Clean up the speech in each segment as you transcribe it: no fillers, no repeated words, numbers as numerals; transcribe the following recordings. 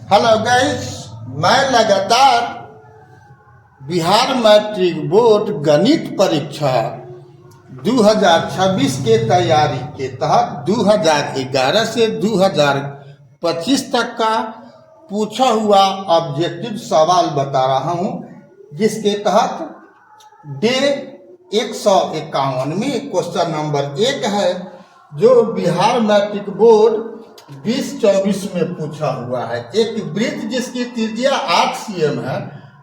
Hello guys, मैं लगातार Bihar matric board गणित परीक्षा 2026 के तैयारी के तहत 2011 से 2025 तक का पूछा हुआ ऑब्जेक्टिव सवाल बता रहा हूं, जिसके तहत डे 151 में क्वेश्चन नंबर 1 है, जो बिहार मैट्रिक बोर्ड 2024 में पूछा हुआ है। एक वृत्त जिसकी त्रिज्या 8 cm है,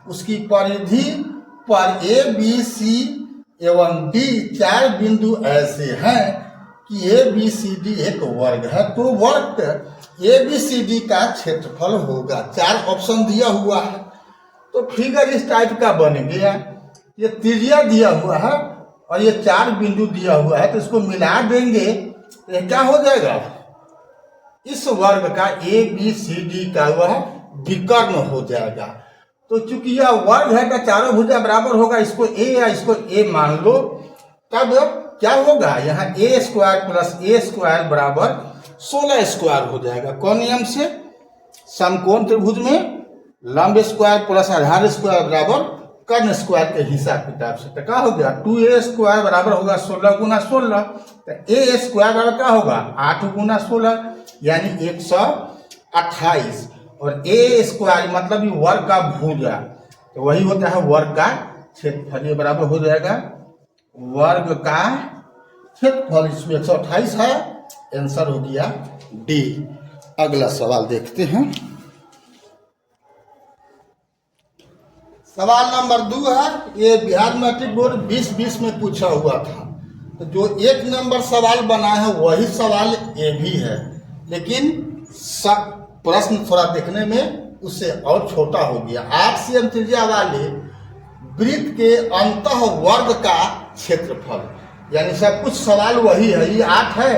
उसकी परिधि पर ए बी सी एवं डी 4 बिंदु ऐसे हैं कि ए बी सी डी एक वर्ग है, तो वर्ग ए बी सी डी का क्षेत्रफल होगा। 4 ऑप्शन दिया हुआ है, तो फिगर इस टाइप का बन गया। ये त्रिज्या दिया हुआ है और ये 4 बिंदु दिया हुआ है, तो इसको मिला देंगे तो ये क्या हो जाएगा, इस वर्ग का ए बी सी डी का वह विकर्ण हो जाएगा। तो चूंकि यह वर्ग है का चारों भुजा बराबर होगा, इसको ए या इसको ए मान लो, तब क्या होगा, यहाँ ए स्क्वायर प्लस ए स्क्वायर बराबर 16 स्क्वायर हो जाएगा। कौन नियम से? समकोण त्रिभुज में लंब स्क्वायर प्लस आधार स्क्वायर बराबर कर्ण स्क्वायर के हिसाब किताब से। तो क्या हो गया, 2a स्क्वायर बराबर होगा 16 गुना 16, तो ए स्क्वायर बराबर क्या होगा 8 गुना 16 यानी 128, और ए स्क्वायर मतलब ये वर्ग का भुजा, तो वही होता है वर्ग का क्षेत्रफल। ये बराबर हो जाएगा वर्ग का क्षेत्रफल, इसमें 128 है, आंसर हो गया डी। अगला सवाल देखते हैं। सवाल नंबर 2 है, ये बिहार मैट्रिक बोर्ड 2020 में पूछा हुआ था। तो जो 1 नंबर सवाल बना है वही सवाल ये भी है, लेकिन प्रश्न थोड़ा देखने में उससे और छोटा हो गया। 8 cm त्रिज्या वाले वृत्त के अंतः वर्ग का क्षेत्रफल, यानी सब कुछ सवाल वही है, ये 8 है,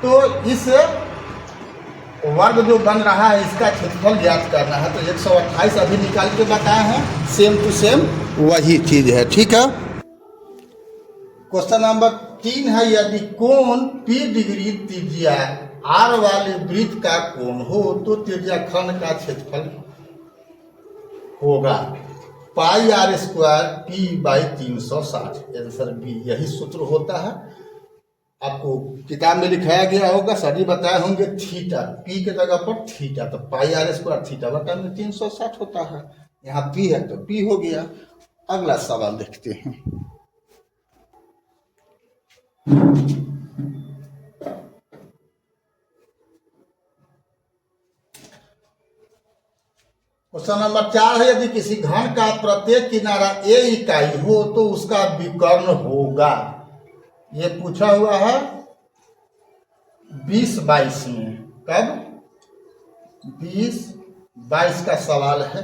तो इस वर्ग जो बन रहा है इसका क्षेत्रफल ज्ञात करना है। तो 128 अभी निकाल के बताए हैं, सेम टू सेम वही चीज है। ठीक है। क्वेश्चन नंबर 3 है, यदि कोण P डिग्री त्रिज्या R वाले वृत्त का कोण हो तो त्रिज्याखंड का क्षेत्रफल होगा pi R square P by 360। Answer B, यही सूत्र होता है। आपको किताब में लिखाया गया होगा, सभी बताए होंगे थीटा, पी के जगह पर थीटा, तो पाई आर स्क्वायर थीटा बटा में 360 होता है। यहाँ पी है तो पी हो गया। अगला सवाल देखते हैं। क्वेश्चन नंबर 4 है, यदि किसी घन का प्रत्येक किनारा ए इकाई हो तो उसका विकर्ण होगा। ये पूछा हुआ है 2022 में। कब? 2022 का सवाल है।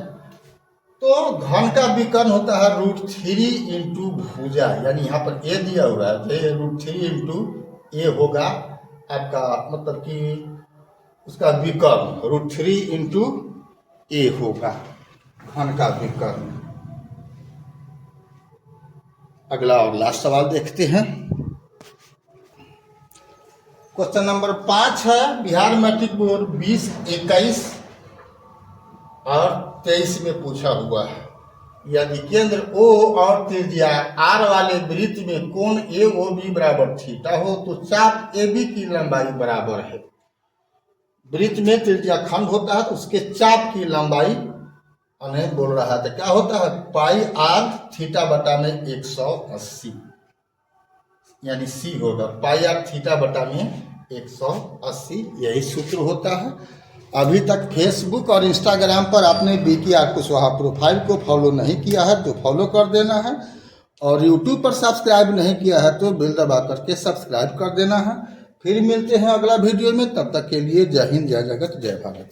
तो घन का विकर्ण होता है √3 इंटू भुजा, यानी यहाँ पर ए दिया हुआ है, तो ये √3 इंटू ए होगा आपका, मतलब कि उसका विकर्ण √3 इंटू ए होगा घन का विकर्ण। अगला और लास्ट सवाल देखते हैं। क्वेश्चन नंबर 5 है, बिहार मैट्रिक बोर्ड 2021 और 23 में पूछा हुआ है, यदि केंद्र O और त्रिज्या R वाले वृत्त में कोण AOB बराबर थीटा हो तो चाप AB की लंबाई बराबर है। वृत्त में त्रिज्याखंड होता है तो उसके चाप की लंबाई उन्हें बोल रहा था, क्या होता है पाई आर थीटा बटा में 180, यानी सी होगा पाई आर थीटा बटा में 180, यही सूत्र होता है। अभी तक फेसबुक और इंस्टाग्राम पर आपने BKR कुशवाहा प्रोफाइल को फॉलो नहीं किया है तो फॉलो कर देना है, और यूट्यूब पर सब्सक्राइब नहीं किया है तो बेल दबा करके सब्सक्राइब कर देना है। फिर मिलते हैं अगला वीडियो में, तब तक के लिए जय हिंद, जय जगत, जय भारत।